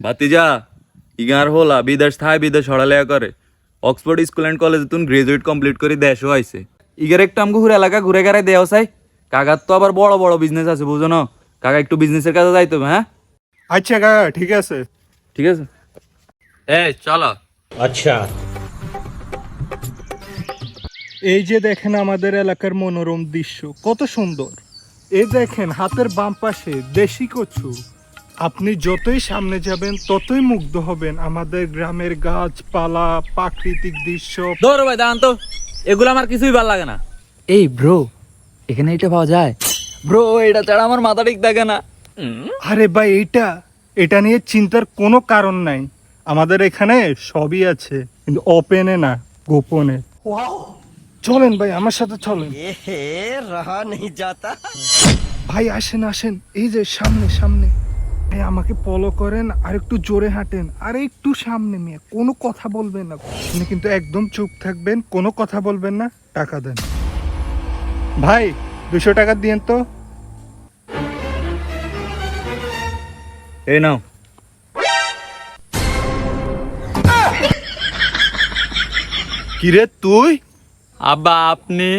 ভাতিজা ইগার হলা বিদেশ থাই বিদেশ হড়ালেয়া করে অক্সফোর্ড স্কুল অ্যান্ড কলেজে তুন গ্রাজুয়েট কমপ্লিট করে দেশও আইছে ইগার একটু আমগো ঘুরে এলাকা ঘুরে ঘাড়াই দেও চাই কাকার তো আবার বড় বড় বিজনেস আছে বুঝো না কাকা একটু বিজনেসের কাজে যাইতে হবে হ্যাঁ আচ্ছা কাকা ঠিক আছে। ঠিক আছে চলো अच्छा এই যে দেখেন আমাদের এলাকার মনোরম দৃশ্য কত সুন্দর। এই দেখেন হাতের বাম পাশে দেশি কচু। আপনি যতই সামনে যাবেন ততই মুগ্ধ হবেন আমাদের গ্রামের গাছপালা প্রাকৃতিক দৃশ্য। দৌড় ভাই দাঁড়ান তো এগুলো আমার কিছুই ভালো লাগে না এই ব্রো এখানে এটা পাওয়া যায় ব্রো এটা ছাড়া আমার মাথা ঠিক থাকে না আরে ভাই এটা নিয়ে চিন্তার কোনো কারণ নাই, আমাদের এখানে সবই আছে কিন্তু ওপেনে না গোপনে। চলেন ভাই আমার সাথে চলেন। रहा नहीं जाता ভাই আসেন আসেন, এই যে সামনে সামনে। ভাই আমাকে ফলো করেন আর একটু জোরে হাঁটেন আর একটু সামনে মেয়ে, কোনো কথা বলবেন না আপনি, কিন্তু একদম চুপ থাকবেন, কোনো কথা বলবেন না। টাকা দেন ভাই, 200 টাকা দিয়েন তো। এই নাও কিরে তুই? আব্বা আপনি